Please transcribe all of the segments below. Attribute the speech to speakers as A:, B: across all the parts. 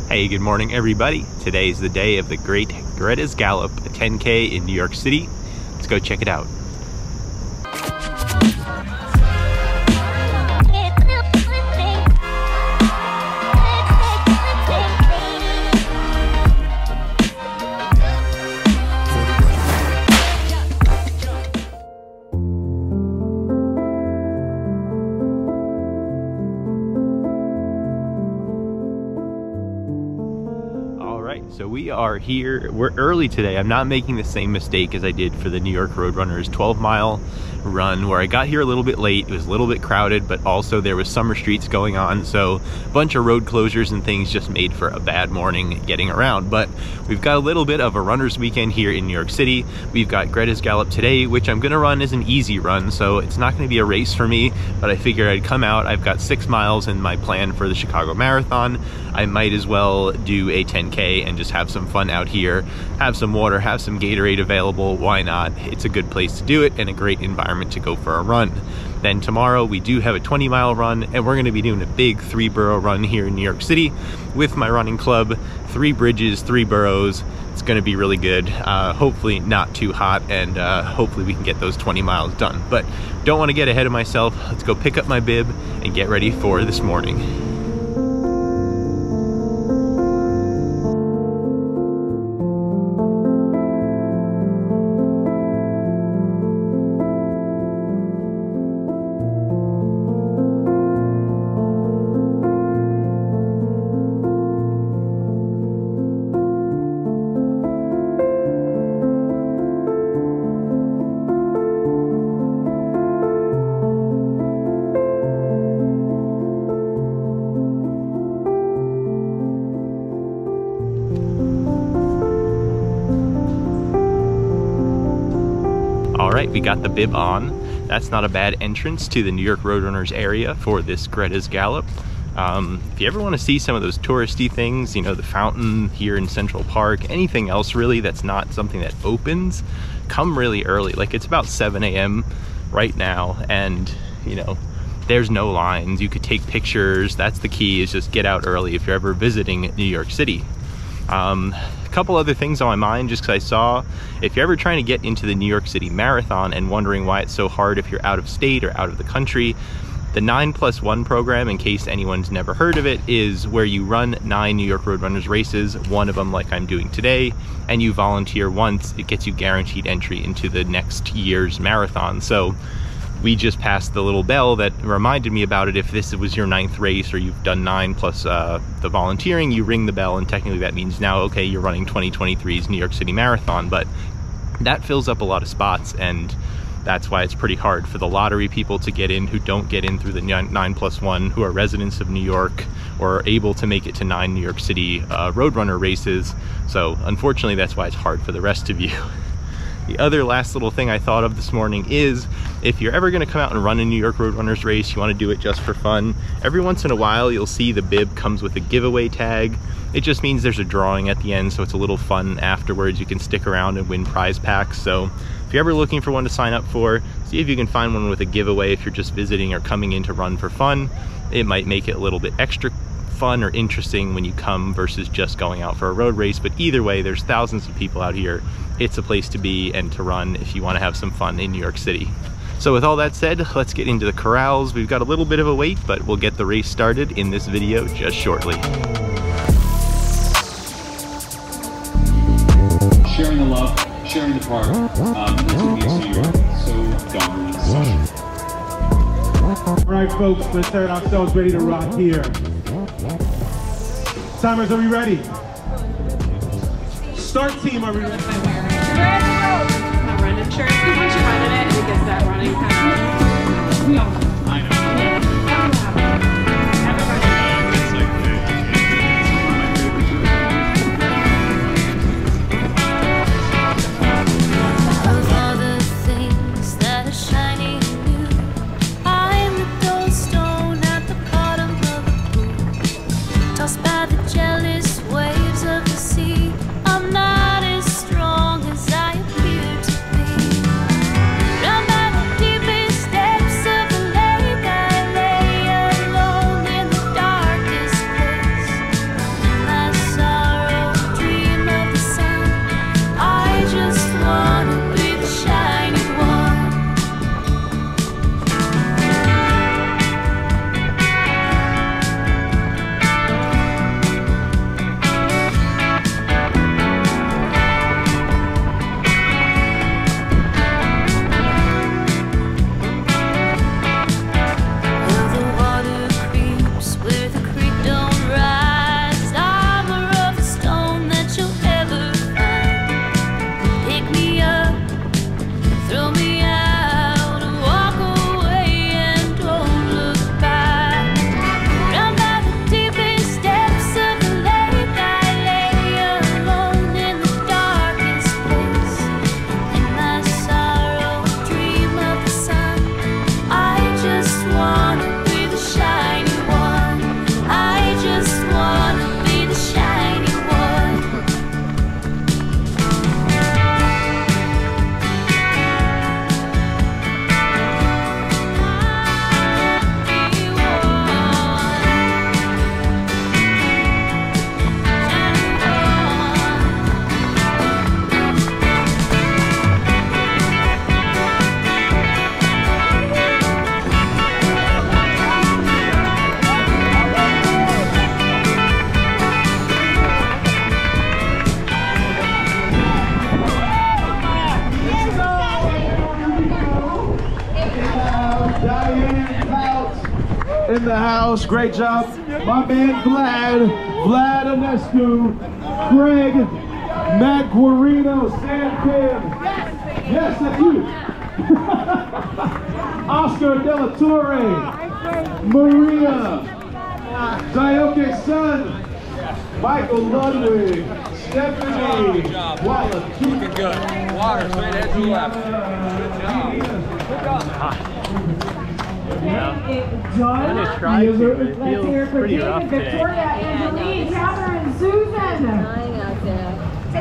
A: Hey, good morning everybody. Today is the day of the great Grete's Gallop, a 10K in New York City. Let's go check it out. So we are here, we're early today. I'm not making the same mistake as I did for the New York Roadrunners 12-mile run, where I got here a little bit late. It was a little bit crowded, but also there was summer streets going on, so a bunch of road closures and things just made for a bad morning getting around. But we've got a little bit of a runner's weekend here in New York City. We've got Grete's Gallop today, which I'm gonna run as an easy run, so it's not gonna be a race for me, but I figured I'd come out. I've got 6 miles in my plan for the Chicago Marathon. I might as well do a 10K and just have some fun out here, have some water, have some Gatorade available. Why not? It's a good place to do it and a great environment to go for a run. Then tomorrow we do have a 20-mile run, and we're going to be doing a big 3-borough run here in New York City with my running club. 3 bridges, 3 boroughs. It's going to be really good. Hopefully not too hot, and hopefully we can get those 20 miles done. But don't want to get ahead of myself. Let's go pick up my bib and get ready for this morning. Alright, we got the bib on. That's not a bad entrance to the New York Roadrunners area for this Grete's Gallop. If you ever want to see some of those touristy things, you know, the fountain here in Central Park, anything else really that's not something that opens, come really early. Like, it's about 7 a.m. right now, and you know, there's no lines. You could take pictures. That's the key, is just get out early if you're ever visiting New York City. A couple other things on my mind, just because I saw, if you're ever trying to get into the New York City Marathon and wondering why it's so hard if you're out of state or out of the country, the 9+1 program, in case anyone's never heard of it, is where you run 9 New York Roadrunners races, one of them like I'm doing today, and you volunteer once. It gets you guaranteed entry into the next year's marathon. So we just passed the little bell that reminded me about it. If this was your 9th race, or you've done 9 plus the volunteering, you ring the bell, and technically that means now, okay, you're running 2023's New York City Marathon. But that fills up a lot of spots, and that's why it's pretty hard for the lottery people to get in who don't get in through the 9+1, who are residents of New York or are able to make it to 9 New York City Roadrunner races. So unfortunately, that's why it's hard for the rest of you. The other last little thing I thought of this morning is, if you're ever going to come out and run a New York Roadrunners race, you want to do it just for fun, every once in a while you'll see the bib comes with a giveaway tag. It just means there's a drawing at the end, so it's a little fun afterwards. You can stick around and win prize packs. So if you're ever looking for one to sign up for, see if you can find one with a giveaway. If you're just visiting or coming in to run for fun, it might make it a little bit extra fun or interesting when you come versus just going out for a road race. But either way, there's thousands of people out here. It's a place to be and to run if you want to have some fun in New York City. So with all that said, let's get into the corrals. We've got a little bit of a wait, but we'll get the race started in this video just shortly.
B: Sharing the love, sharing the part, that's what makes New York so dominant and special.
C: All right, folks, let's start ourselves ready to rock here. Timers, are we ready? Start team, are we ready?
D: I'm running shirts, because once you're running it, it gets that running kind of.
B: I know.
E: Of all the things that are shining new, I'm the dull stone at the bottom of a pool, tossed by the jealous waves of the sea. I'm not as strong as I appear to be. I'm at the deepest depths of the lake. I lay alone in the darkest place. My
C: house. Great job. My man Vlad Anescu, Greg, Matt Guarino, Sam Kim. Yes, that's you. Oscar Della Torre, Maria, Zayoke's son, Michael Ludwig, Stephanie, Wallace.
F: Looking good. Water, straight ahead to the left. Good job.
G: I'm gonna try to, but it feels pretty rough today.
H: Victoria, Angeline, Catherine, Susan,
E: Dying out there.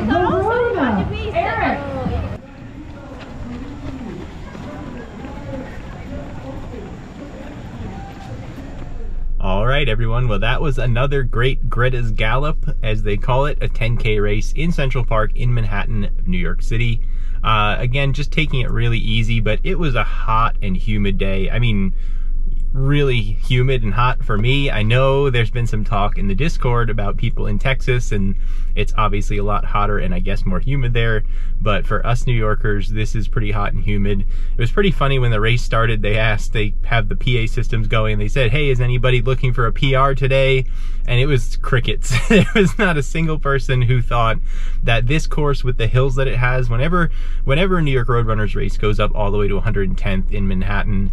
H: Loruna, Eric.
A: All right, everyone. Well, that was another great Grete's Gallop, as they call it, a 10K race in Central Park in Manhattan, New York City. Again, just taking it really easy, but it was a hot and humid day. I mean, really humid and hot for me. I know there's been some talk in the Discord about people in Texas, and it's obviously a lot hotter and I guess more humid there, but for us New Yorkers, this is pretty hot and humid. It was pretty funny when the race started. They have the PA systems going. They said, hey, is anybody looking for a PR today? And it was crickets. There was not a single person who thought that this course, with the hills that it has, whenever a New York Roadrunners race goes up all the way to 110th in Manhattan,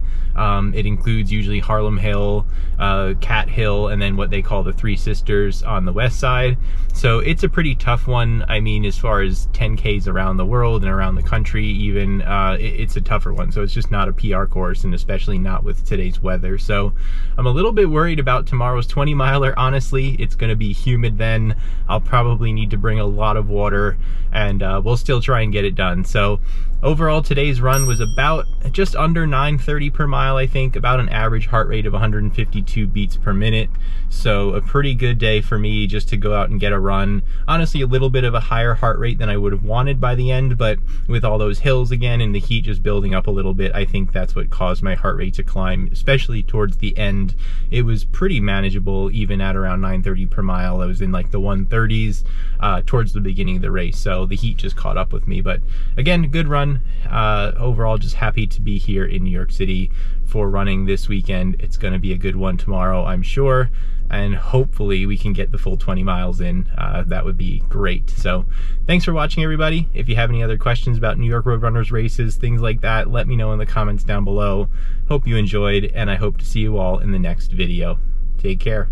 A: it includes usually Harlem Hill, Cat Hill, and then what they call the Three Sisters on the west side. So it's a pretty tough one. I mean, as far as 10Ks around the world and around the country even, it's a tougher one. So it's just not a PR course, and especially not with today's weather. So I'm a little bit worried about tomorrow's 20 miler. Honestly, it's going to be humid then. I'll probably need to bring a lot of water, and we'll still try and get it done. So overall, today's run was about just under 9:30 per mile, I think, about an average heart rate of 152 beats per minute. So a pretty good day for me just to go out and get a run. Honestly, a little bit of a higher heart rate than I would have wanted by the end, but with all those hills again and the heat just building up a little bit, I think that's what caused my heart rate to climb, especially towards the end. It was pretty manageable even at around 9:30 per mile. I was in like the 130s towards the beginning of the race, so the heat just caught up with me. But again, good run. Overall, just happy to be here in New York City for running this weekend. It's going to be a good one tomorrow, I'm sure, and hopefully we can get the full 20 miles in. That would be great. So thanks for watching, everybody. If you have any other questions about New York Roadrunners races, things like that, let me know in the comments down below. Hope you enjoyed, and I hope to see you all in the next video. Take care.